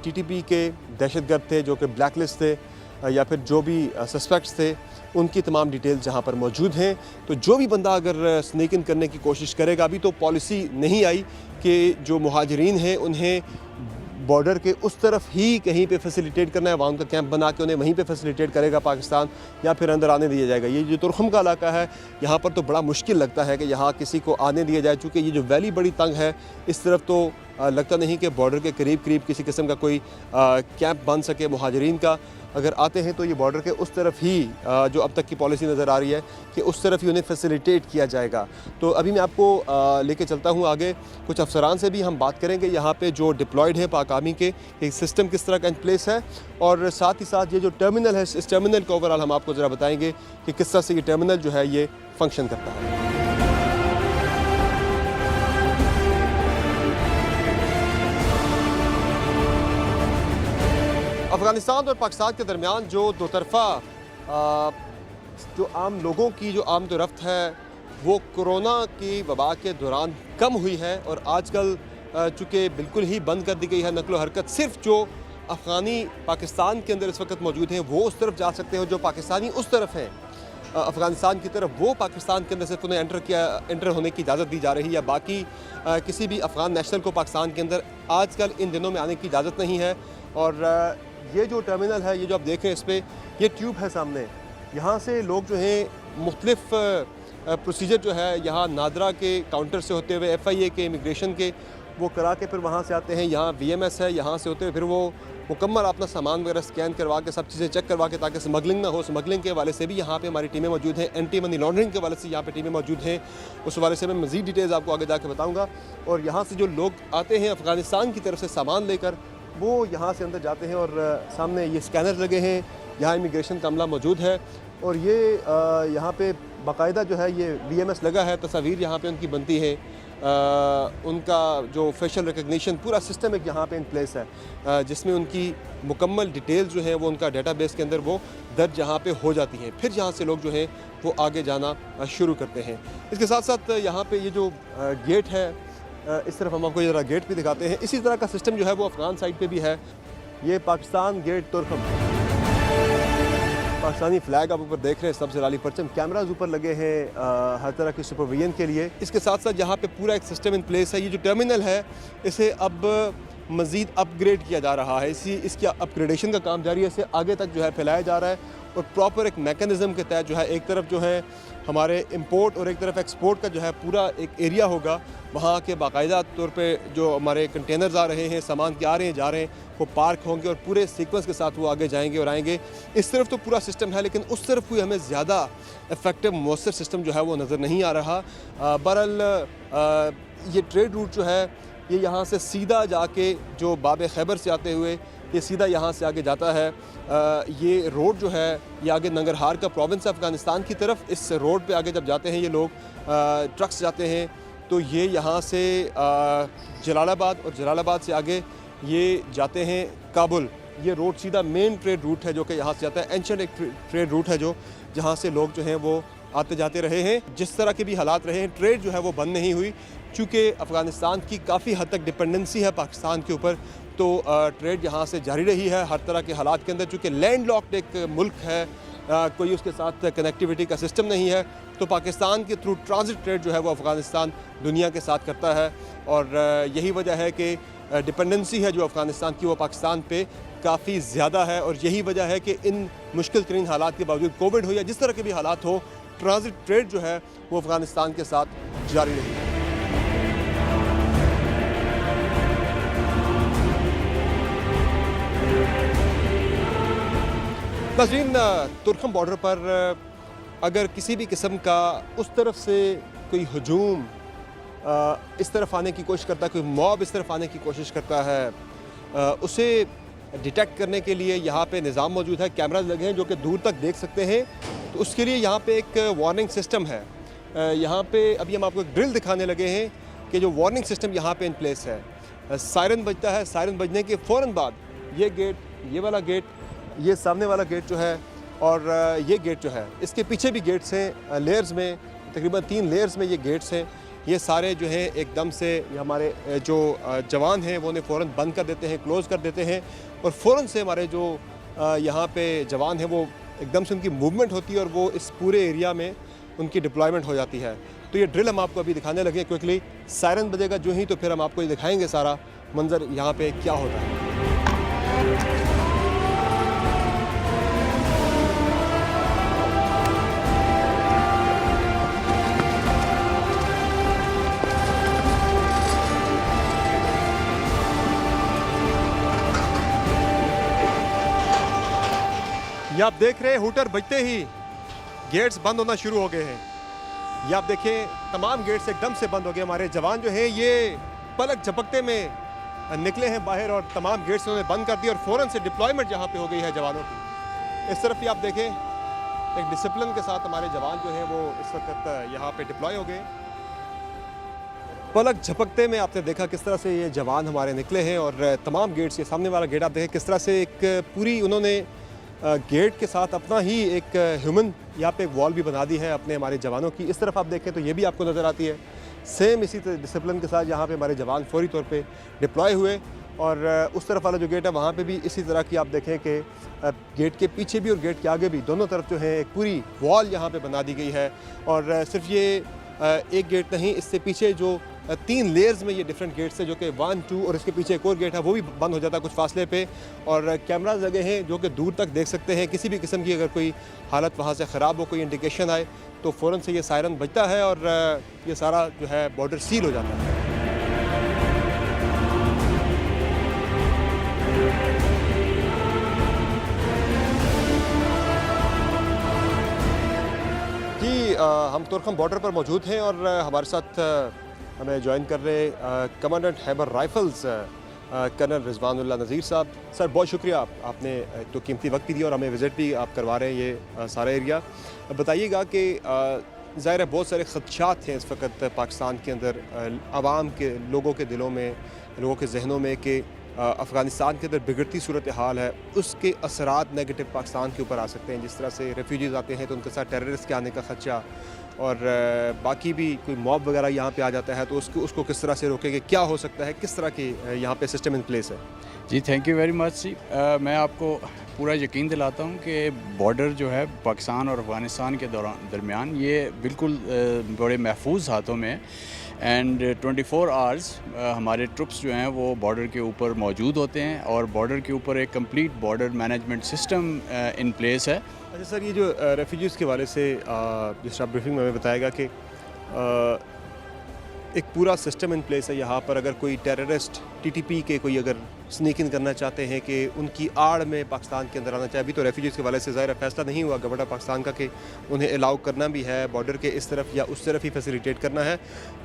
TTP के दहशतगर्द थे, जो कि ब्लैक लिस्ट थे या फिर जो भी सस्पेक्ट्स थे, उनकी तमाम डिटेल्स यहाँ पर मौजूद हैं। तो जो भी बंदा अगर स्नेक इन करने की कोशिश करेगा, अभी तो पॉलिसी नहीं आई कि जो मुहाजिरीन हैं उन्हें बॉर्डर के उस तरफ ही कहीं पे फैसिलिटेट करना है, वहाँ उनका कैंप बना के उन्हें वहीं पे फैसिलिटेट करेगा पाकिस्तान, या फिर अंदर आने दिया जाएगा। ये जो तुरखम का इलाका है यहाँ पर तो बड़ा मुश्किल लगता है कि यहाँ किसी को आने दिया जाए, चूँकि ये जो वैली बड़ी तंग है, इस तरफ तो लगता नहीं कि बॉर्डर के करीब किसी किस्म का कोई कैंप बन सके मुहाजिरीन का। अगर आते हैं तो ये बॉर्डर के उस तरफ ही जो अब तक की पॉलिसी नज़र आ रही है कि उस तरफ ही उन्हें फैसिलिटेट किया जाएगा। तो अभी मैं आपको लेके चलता हूँ आगे, कुछ अफसरान से भी हम बात करेंगे यहाँ पे जो डिप्लॉयड है पाक आर्मी के, एक सिस्टम किस तरह का इन प्लेस है, और साथ ही साथ ये जो टर्मिनल है, इस टर्मिनल का ओवरऑल हम आपको ज़रा बताएँगे कि किस तरह से ये टर्मिनल जो है ये फंक्शन करता है। अफ़गानिस्तान और पाकिस्तान के दरमियान जो दो तरफ़ा जो आम लोगों की जो आमद रफ्त है वो कोरोना की वबा के दौरान कम हुई है, और आजकल चूँकि बिल्कुल ही बंद कर दी गई है नकलो हरकत। सिर्फ जो अफ़गानी पाकिस्तान के अंदर इस वक्त मौजूद हैं वो उस तरफ जा सकते हैं, जो पाकिस्तानी उस तरफ हैं अफ़गानिस्तान की तरफ, वो पाकिस्तान के अंदर सिर्फ उन्हें एंटर होने की इजाज़त दी जा रही है। बाकी किसी भी अफ़गान नेशनल को पाकिस्तान के अंदर आजकल इन दिनों में आने की इजाज़त नहीं है। और ये जो टर्मिनल है, ये जो आप देख रहे हैं, इस पर ये ट्यूब है सामने, यहाँ से लोग जो हैं मुख्तलिफ प्रोसीजर जो है यहाँ नादरा के काउंटर से होते हुए FIA के इमिग्रेशन के वो करा के फिर वहाँ से आते हैं। यहाँ VMS है, यहाँ से होते हुए फिर वो मुकम्मल अपना सामान वगैरह स्कैन करवा के सब चीज़ें चेक करवा के, ताकि स्मगलिंग ना हो। स्मगलिंग के हवाले से भी यहाँ पे हमारी टीमें मौजूद हैं, एंटी मनी लॉन्ड्रिंग के हवाले से यहाँ पे टीमें मौजूद हैं। उस हवाले से मैं मज़ीद डिटेल्स आपको आगे जाके बताऊँगा। और यहाँ से जो लोग आते हैं अफ़गानिस्तान की तरफ से सामान लेकर, वो यहाँ से अंदर जाते हैं, और सामने ये स्कैनर लगे हैं, यहाँ इमिग्रेशन का अमला मौजूद है, और ये यहाँ पे बाकायदा जो है ये VMS लगा है, तस्वीर यहाँ पे उनकी बनती है, उनका जो फेशियल रिकग्निशन पूरा सिस्टम एक यहाँ पे इन प्लेस है, जिसमें उनकी मुकम्मल डिटेल्स जो है वो उनका डेटाबेस के अंदर वो दर्ज यहाँ पे हो जाती हैं। फिर यहाँ से लोग जो हैं वो आगे जाना शुरू करते हैं। इसके साथ साथ यहाँ पे ये जो गेट है, इस तरफ हम आपको ज़रा गेट भी दिखाते हैं। इसी तरह का सिस्टम जो है वो अफ़गान साइड पे भी है। ये पाकिस्तान गेट तुरखम, पाकिस्तानी फ्लैग आप ऊपर देख रहे हैं, सबसे लाली परचम, कैमराज ऊपर लगे हैं हर तरह की सुपरविजन के लिए। इसके साथ साथ यहाँ पे पूरा एक सिस्टम इन प्लेस है। ये जो टर्मिनल है इसे अब मज़ीद अपग्रेड किया जा रहा है, इसकी अपग्रेडेशन का काम जारी है, इसे आगे तक जो है फैलाया जा रहा है, और प्रॉपर एक मैकेनिज़्म के तहत जो है एक तरफ जो है हमारे इंपोर्ट और एक तरफ एक्सपोर्ट का जो है पूरा एक एरिया होगा। वहाँ के बाकायदा तौर पे जो हमारे कंटेनर्स आ रहे हैं, सामान के आ रहे हैं जा रहे हैं, वो पार्क होंगे और पूरे सीक्वेंस के साथ वो आगे जाएंगे और आएंगे। इस तरफ तो पूरा सिस्टम है, लेकिन उस तरफ कोई हमें ज़्यादा इफ़ेक्टिव मौसर सिस्टम जो है वो नज़र नहीं आ रहा। बहरहाल ये ट्रेड रूट जो है ये यहाँ से सीधा जाके जो बाब खैबर से आते हुए ये सीधा यहाँ से आगे जाता है। ये रोड जो है ये आगे नंगरहार का प्रोविंस है अफ़गानिस्तान की तरफ। इस रोड पे आगे जब जाते हैं ये लोग, ट्रक्स जाते हैं, तो ये यहाँ से जलालाबाद, और जलालाबाद से आगे ये जाते हैं काबुल। ये रोड सीधा मेन ट्रेड रूट है जो कि यहाँ से जाता है। एंशिएंट एक ट्रेड रूट है जो जहाँ से लोग जो हैं वो आते जाते रहे हैं। जिस तरह के भी हालात रहे हैं, ट्रेड जो है वो बंद नहीं हुई, चूँकि अफ़गानिस्तान की काफ़ी हद तक डिपेंडेंसी है पाकिस्तान के ऊपर, तो ट्रेड यहाँ से जारी रही है हर तरह के हालात के अंदर। चूँकि लैंड लॉक्ड एक मुल्क है, कोई उसके साथ कनेक्टिविटी का सिस्टम नहीं है, तो पाकिस्तान के थ्रू ट्रांजिट ट्रेड जो है वो अफ़गानिस्तान दुनिया के साथ करता है। और यही वजह है कि डिपेंडेंसी है जो अफ़गानिस्तान की वो पाकिस्तान पे काफ़ी ज़्यादा है। और यही वजह है कि इन मुश्किल तरीन हालात के बावजूद, कोविड हो या जिस तरह के भी हालात हो, ट्रांजिट ट्रेड जो है वो अफ़गानिस्तान के साथ जारी रही है। नाज़रीन, तुरखम बॉर्डर पर अगर किसी भी किस्म का उस तरफ से कोई हजूम इस तरफ आने की कोशिश करता है, कोई मॉब इस तरफ आने की कोशिश करता है, उसे डिटेक्ट करने के लिए यहाँ पे निज़ाम मौजूद है, कैमराज लगे हैं जो कि दूर तक देख सकते हैं। तो उसके लिए यहाँ पे एक वार्निंग सिस्टम है। यहाँ पे अभी हम आपको एक ड्रिल दिखाने लगे हैं कि जो वार्निंग सिस्टम यहाँ पे इन प्लेस है। सायरन बजता है, सायरन बजने के फ़ौरन बाद ये गेट, ये वाला गेट, ये सामने वाला गेट जो है और ये गेट जो है, इसके पीछे भी गेट्स हैं लेयर्स में, तकरीबन 3 लेयर्स में ये गेट्स हैं। ये सारे जो है एकदम से हमारे जो जवान हैं वो उन्हें फ़ौरन बंद कर देते हैं, क्लोज़ कर देते हैं और फ़ौरन से हमारे जो यहाँ पे जवान हैं वो एकदम से उनकी मूवमेंट होती है और वो इस पूरे एरिया में उनकी डिप्लॉयमेंट हो जाती है। तो ये ड्रिल हम आपको अभी दिखाने लगे क्विकली। सायरन बजेगा जो ही तो फिर हम आपको ये दिखाएंगे सारा मंज़र यहाँ पे क्या होता है। ये आप देख रहे हैं हूटर बजते ही गेट्स बंद होना शुरू हो गए हैं। ये आप देखें तमाम गेट्स एकदम से बंद हो गए। हमारे जवान जो हैं ये पलक झपकते में निकले हैं बाहर और तमाम गेट्स उन्होंने बंद कर दिए और फ़ौरन से डिप्लॉयमेंट यहाँ पे हो गई है जवानों की। इस तरफ भी आप देखें एक डिसिप्लिन के साथ हमारे जवान जो हैं वो इस वक्त यहाँ पे डिप्लॉय हो गए। पलक झपकते में आपने देखा किस तरह से ये जवान हमारे निकले हैं और तमाम गेट्स, ये सामने वाला गेट आप देखें किस तरह से एक पूरी उन्होंने गेट के साथ अपना ही एक ह्यूमन यहाँ पे एक वॉल भी बना दी है अपने हमारे जवानों की। इस तरफ आप देखें तो ये भी आपको नज़र आती है सेम इसी डिसिप्लिन के साथ यहाँ पे हमारे जवान फौरी तौर पे डिप्लॉय हुए। और उस तरफ वाला जो गेट है वहाँ पे भी इसी तरह की आप देखें कि गेट के पीछे भी और गेट के आगे भी दोनों तरफ जो है एक पूरी वॉल यहाँ पे बना दी गई है। और सिर्फ ये एक गेट नहीं, इससे पीछे जो 3 लेयर्स में ये डिफरेंट गेट्स है जो कि 1, 2 और इसके पीछे एक और गेट है वो भी बंद हो जाता है कुछ फासले पे। और कैमराज लगे हैं जो कि दूर तक देख सकते हैं। किसी भी किस्म की अगर कोई हालत वहाँ से ख़राब हो, कोई इंडिकेशन आए तो फ़ौरन से ये सायरन बजता है और ये सारा जो है बॉर्डर सील हो जाता है। जी हम तुर्खम बॉर्डर पर मौजूद हैं और हमारे साथ हमें ज्वाइन कर रहे कमांडेंट हैबर राइफल्स कर्नल रिजवानुल्लाह नज़ीर साहब। सर बहुत शुक्रिया, आपने तो कीमती वक्त भी दिया और हमें विज़िट भी आप करवा रहे हैं ये सारा एरिया। बताइएगा कि ज़ाहिर है बहुत सारे ख़दशात हैं इस वक्त पाकिस्तान के अंदर, आवाम के लोगों के दिलों में, लोगों के जहनों में कि अफ़गानिस्तान के अंदर बिगड़ती सूरत हाल है, उसके असरात नेगेटिव पाकिस्तान के ऊपर आ सकते हैं। जिस तरह से रेफ्यूजीज़ आते हैं तो उनके साथ टेररिस्ट के आने का ख़दशा और बाकी भी कोई मॉब वगैरह यहाँ पे आ जाता है तो उसको किस तरह से रोकेंगे, क्या हो सकता है, किस तरह की यहाँ पे सिस्टम इन प्लेस है? जी थैंक यू वेरी मच जी। मैं आपको पूरा यकीन दिलाता हूँ कि बॉर्डर जो है पाकिस्तान और अफ़गानिस्तान के दरमियान ये बिल्कुल बड़े महफूज हाथों में एंड 24 आवर्स हमारे ट्रुप्स जो हैं वो बॉर्डर के ऊपर मौजूद होते हैं और बॉर्डर के ऊपर एक complete border management system in place है। अच्छा सर, ये जो रेफ्यूजीज़ के वाले से जिस तरह ब्रीफिंग में हमें बताएगा कि एक पूरा सिस्टम इन प्लेस है यहाँ पर। अगर कोई टेररिस्ट टीटीपी के कोई अगर स्नीक इन करना चाहते हैं कि उनकी आड़ में पाकिस्तान के अंदर आना चाहे, अभी तो रेफ्यूजीज़ के वाले से ज़ाहिर फैसला नहीं हुआ गवर्नमेंट पाकिस्तान का कि उन्हें अलाउ करना भी है बॉर्डर के इस तरफ या उस तरफ ही फैसिलिटेट करना है,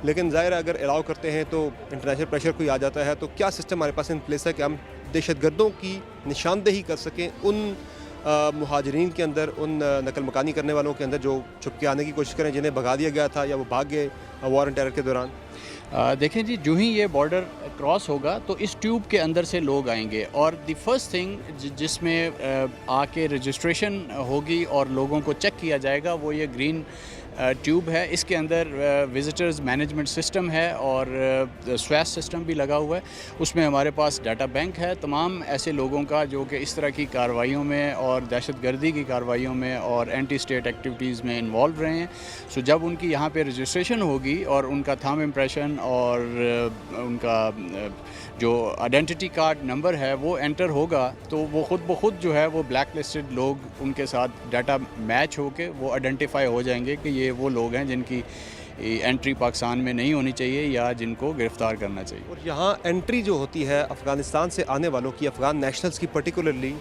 लेकिन ज़ाहिर अगर अलाउ करते हैं तो इंटरनेशनल प्रेशर कोई आ जाता है। तो क्या सिस्टम हमारे पास इन प्लेस है कि हम दहशतगर्दों की निशानदेही कर सकें उन मुहाजिरीन के अंदर, उन नकल मकानी करने वालों के अंदर जो छुप के आने की कोशिश करें, जिन्हें भगा दिया गया था या वो भाग गए वॉर एंड टेरर के दौरान? देखें जी, जो ही ये बॉर्डर क्रॉस होगा तो इस ट्यूब के अंदर से लोग आएंगे और द फर्स्ट थिंग जिसमें आके रजिस्ट्रेशन होगी और लोगों को चेक किया जाएगा वो ये ग्रीन ट्यूब है। इसके अंदर विजिटर्स मैनेजमेंट सिस्टम है और स्वैस सिस्टम भी लगा हुआ है। उसमें हमारे पास डाटा बैंक है तमाम ऐसे लोगों का जो कि इस तरह की कार्रवाइयों में और दहशतगर्दी की कार्रवाइयों में और एंटी स्टेट एक्टिविटीज़ में इन्वॉल्व रहे हैं। सो जब उनकी यहाँ पे रजिस्ट्रेशन होगी और उनका थंब इम्प्रेशन और उनका जो आइडेंटिटी कार्ड नंबर है वो एंटर होगा तो वो ख़ुद ब खुद जो है वो ब्लैक लिस्टेड लोग उनके साथ डाटा मैच होके वो आइडेंटिफाई हो जाएंगे कि ये वो लोग हैं जिनकी एंट्री पाकिस्तान में नहीं होनी चाहिए या जिनको गिरफ़्तार करना चाहिए। और यहाँ एंट्री जो होती है अफ़गानिस्तान से आने वालों की, अफ़गान नेशनल्स की पर्टिकुलरली,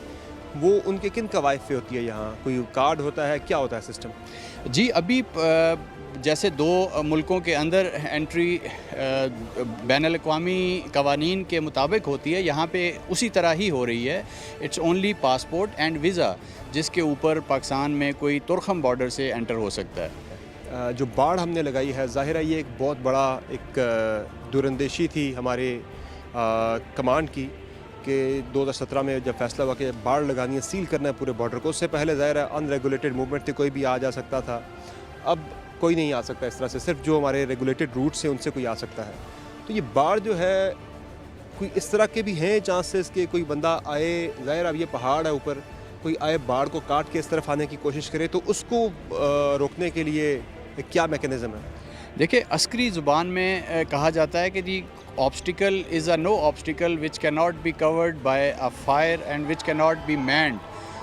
वो उनके किन कवायद पे होती है? यहाँ कोई कार्ड होता है, क्या होता है सिस्टम? जी, अभी जैसे दो मुल्कों के अंदर एंट्री बैनुल-अक़वामी कवानीन के मुताबिक होती है, यहाँ पे उसी तरह ही हो रही है। It's only passport and visa जिसके ऊपर पाकिस्तान में कोई तुरखम बॉर्डर से एंटर हो सकता है। जो बाढ़ हमने लगाई है, ज़ाहिर है ये एक बहुत बड़ा एक दूरंदेशी थी हमारे कमांड की कि 2017 में जब फैसला हुआ कि बाढ़ लगानी है, सील करना है पूरे बॉर्डर को। उससे पहले ज़ाहिर है अनरेगुलेटेड मूवमेंट थी, कोई भी आ जा सकता था। अब कोई नहीं आ सकता इस तरह से, सिर्फ जो हमारे रेगुलेटेड रूट्स हैं उनसे कोई आ सकता है। तो ये बाढ़ जो है, कोई इस तरह के भी हैं चांसेस कि कोई बंदा आए, ज़ाहिर अब ये पहाड़ है ऊपर, कोई आए बाढ़ को काट के इस तरफ आने की कोशिश करे, तो उसको रोकने के लिए क्या मैकेनिज़्म है? देखिए, अस्करी ज़ुबान में कहा जाता है कि जी obstacle is a no obstacle which can not be covered by a fire and which can not be manned.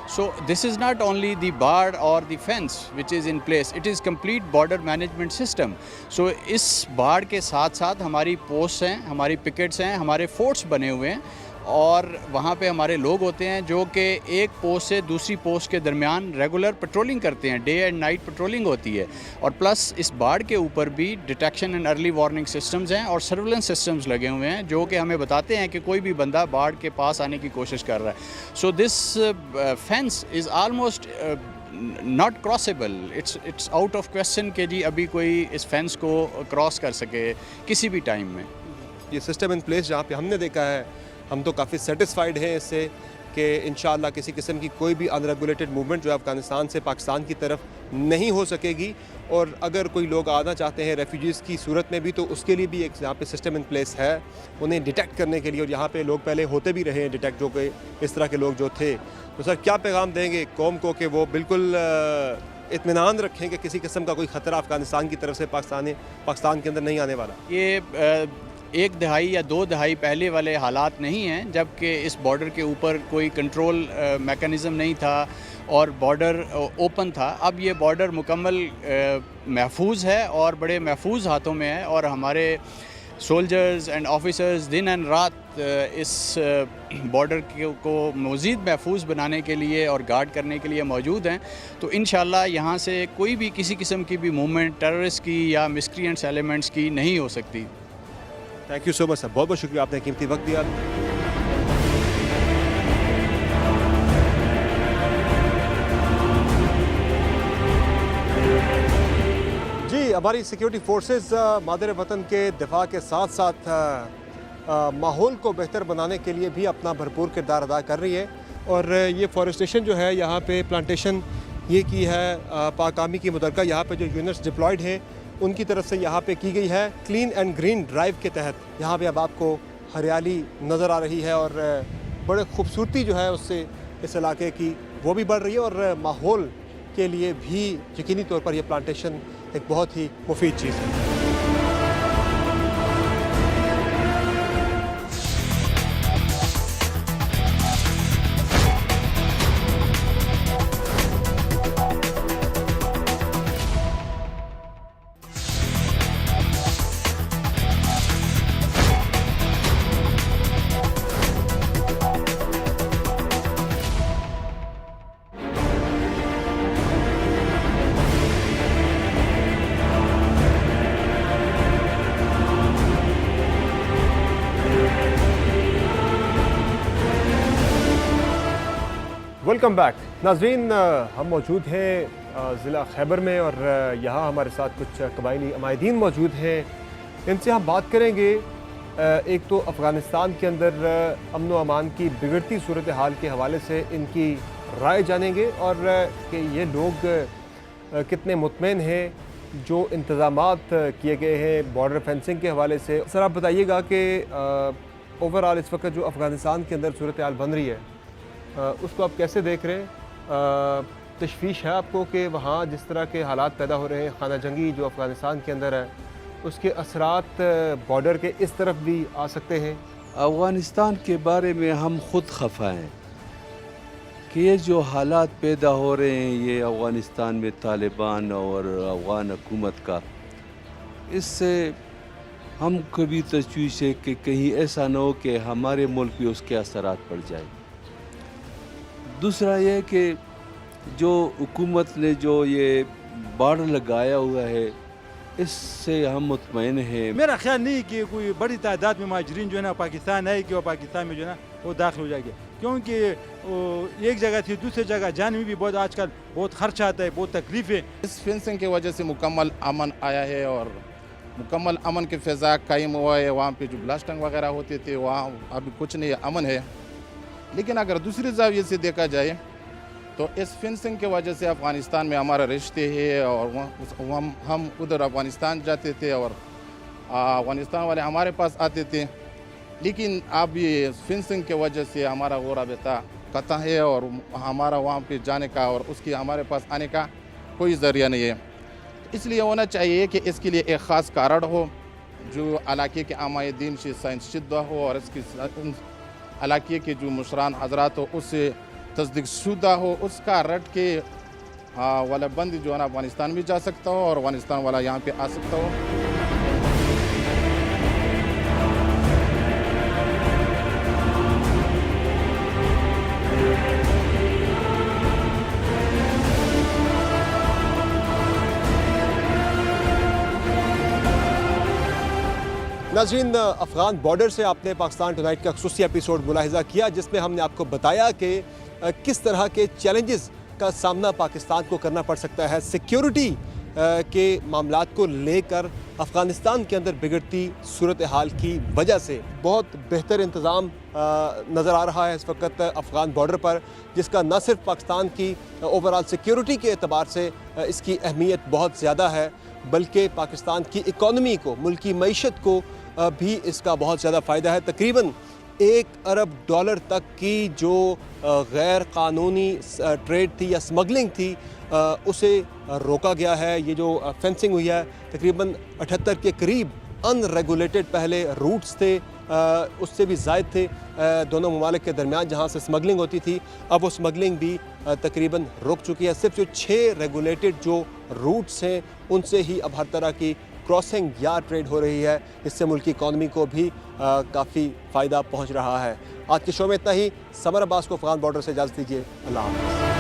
So this is not only the bar or the fence which is in place, it is complete border management system. So इस बाड़ के साथ साथ हमारी post हैं, हमारी pickets हैं, हमारे फोर्ट्स बने हुए हैं और वहाँ पे हमारे लोग होते हैं जो कि एक पोस्ट से दूसरी पोस्ट के दरमियान रेगुलर पेट्रोलिंग करते हैं, डे एंड नाइट पेट्रोलिंग होती है। और प्लस इस बाढ़ के ऊपर भी detection and early warning systems हैं और सर्विलेंस सिस्टम्स लगे हुए हैं जो कि हमें बताते हैं कि कोई भी बंदा बाढ़ के पास आने की कोशिश कर रहा है। So this fence is almost not crossable. It's out of question कि जी अभी कोई इस फेंस को क्रॉस कर सके किसी भी टाइम में। ये सिस्टम इन प्लेस जहाँ पे हमने देखा है, हम तो काफ़ी सेटिस्फाइड हैं इससे कि इंशाअल्लाह किसी किस्म की कोई भी अनरेगुलेटेड मूवमेंट जो है अफ़गानिस्तान से पाकिस्तान की तरफ नहीं हो सकेगी। और अगर कोई लोग आना चाहते हैं रेफ्यूजीज़ की सूरत में भी, तो उसके लिए भी एक यहाँ पे सिस्टम इन प्लेस है उन्हें डिटेक्ट करने के लिए। और यहाँ पे लोग पहले होते भी रहे हैं डिटेक्ट, जो कि इस तरह के लोग जो थे। तो सर, क्या पैगाम देंगे कौम को कि वो बिल्कुल इत्मीनान रखें कि किसी किस्म का कोई ख़तरा अफ़गानिस्तान की तरफ से पाकिस्तान के अंदर नहीं आने वाला? ये एक दहाई या दो दहाई पहले वाले हालात नहीं हैं जबकि इस बॉर्डर के ऊपर कोई कंट्रोल मेकनिज़म नहीं था और बॉर्डर ओपन था। अब ये बॉर्डर मुकम्मल महफूज है और बड़े महफूज हाथों में है और हमारे सोल्जर्स एंड ऑफिसर्स दिन एंड रात इस बॉर्डर को मज़ीद महफूज बनाने के लिए और गार्ड करने के लिए मौजूद हैं। तो इंशाल्लाह यहाँ से कोई भी किसी किस्म की भी मूवमेंट टेररिस्ट की या मिसक्रिएंट्स एलिमेंट्स की नहीं हो सकती। Thank you so much sir, बहुत बहुत शुक्रिया, आपने कीमती वक्त दिया। जी, हमारी सिक्योरिटी फोर्सेस मादर वतन के दिफा के साथ साथ माहौल को बेहतर बनाने के लिए भी अपना भरपूर किरदार अदा कर रही है। और ये फॉरेस्टेशन जो है, यहाँ पे प्लांटेशन ये की है पाक आर्मी की मुतलका, यहाँ पे जो यूनिट्स डिप्लॉयड हैं उनकी तरफ से यहाँ पे की गई है। क्लीन एंड ग्रीन ड्राइव के तहत यहाँ पे अब आपको हरियाली नज़र आ रही है और बड़े खूबसूरती जो है उससे इस इलाके की वो भी बढ़ रही है और माहौल के लिए भी यकीनी तौर पर यह प्लांटेशन एक बहुत ही मुफीद चीज़ है। वेलकम बैक नाजरीन, हम मौजूद हैं ज़िला खैबर में और यहाँ हमारे साथ कुछ कबायली अमायदीन मौजूद हैं। इनसे हम बात करेंगे एक तो अफ़गानिस्तान के अंदर अमन व अमान की बिगड़ती सूरत हाल के हवाले से इनकी राय जानेंगे और कि ये लोग कितने मुतमईन हैं जो इंतज़ामात किए गए हैं बॉर्डर फेंसिंग के हवाले से। सर, आप बताइएगा कि ओवरऑल इस वक्त जो अफ़गानिस्तान के अंदर सूरत हाल बन रही है उसको आप कैसे देख रहे हैं? तशवीश है आपको कि वहाँ जिस तरह के हालात पैदा हो रहे हैं, खाना जंगी जो अफ़गानिस्तान के अंदर है, उसके असरात बॉर्डर के इस तरफ भी आ सकते हैं? अफ़गानिस्तान के बारे में हम ख़ुद खफा हैं कि ये जो हालात पैदा हो रहे हैं ये अफ़गानिस्तान में तालिबान और अफ़गान हुकूमत का, इससे हम कभी तशवीश है कि कहीं ऐसा ना हो कि हमारे मुल्क पे उसके असरात पड़ जाए। दूसरा ये कि जो हुकूमत ने जो ये बॉर्डर लगाया हुआ है इससे हम मुतमईन हैं। मेरा ख्याल नहीं कि कोई बड़ी तादाद में महाजरीन जो है ना पाकिस्तान आएगी और पाकिस्तान में जो है ना वो दाखिल हो जाएगी, क्योंकि एक जगह थी दूसरी जगह जाने में भी बहुत आजकल बहुत खर्चा आता है, बहुत तकलीफ है। इस फेंसिंग की वजह से मुकम्मल अमन आया है और मुकम्मल अमन की फ़िज़ा कायम हुआ है। वहाँ पे जो ब्लास्टिंग वगैरह होते थे वहाँ अभी कुछ नहीं, अमन है। लेकिन अगर दूसरी ज़ाविये से देखा जाए तो इस फेंसिंग की वजह से अफ़गानिस्तान में हमारे रिश्ते हैं और हम उधर अफ़गानिस्तान जाते थे और अफ़गानिस्तान वाले हमारे पास आते थे। लेकिन अब ये फेंसिंग की वजह से हमारा वो राबता कता है और हमारा वहाँ पे जाने का और उसकी हमारे पास आने का कोई ज़रिया नहीं है। इसलिए होना चाहिए कि इसके लिए एक ख़ास कारण हो जो इलाके के आमाए दीन से साइंसशुदा हो और इसकी इलाके के जो मुशरान हजरात हो उससे तस्दीक शुदा हो, उसका रट के वाला बंदी जो है ना अफ़गानिस्तान भी जा सकता हो और अफ़गानिस्तान वाला यहाँ पे आ सकता हो। नाज़रीन, अफ़गान बॉर्डर से आपने पाकिस्तान टुनाइट का ख़ुसूसी एपिसोड मुलाहिज़ा किया जिसमें हमने आपको बताया कि किस तरह के चैलेंजेस का सामना पाकिस्तान को करना पड़ सकता है सिक्योरिटी के मामलात को लेकर अफ़गानिस्तान के अंदर बिगड़ती सूरत हाल की वजह से। बहुत बेहतर इंतज़ाम नज़र आ रहा है इस वक्त अफ़गान बॉर्डर पर, जिसका न सिर्फ पाकिस्तान की ओवरऑल सिक्योरिटी के एतबार से इसकी अहमियत बहुत ज़्यादा है, बल्कि पाकिस्तान की इकॉनमी को, मुल्की मईशत को भी इसका बहुत ज़्यादा फ़ायदा है। तकरीबन $1 अरब तक की जो गैर कानूनी ट्रेड थी या स्मगलिंग थी उसे रोका गया है। ये जो फेंसिंग हुई है तकरीबन 78 के करीब अनरेगुलेटेड पहले रूट्स थे, उससे भी ज़ायद थे दोनों ममालिक के दरमियान जहाँ से स्मगलिंग होती थी। अब वो स्मगलिंग भी तकरीबन रुक चुकी है। सिर्फ जो 6 रेगुलेटेड जो रूट्स हैं उनसे ही अब हर तरह की क्रॉसिंग या ट्रेड हो रही है, इससे मुल्क की इकॉनमी को भी काफ़ी फ़ायदा पहुँच रहा है। आज के शो में इतना ही। समर अब्बास को अफ़गान बॉर्डर से इजाज़त दीजिए। अल्लाह हाफ़िज़।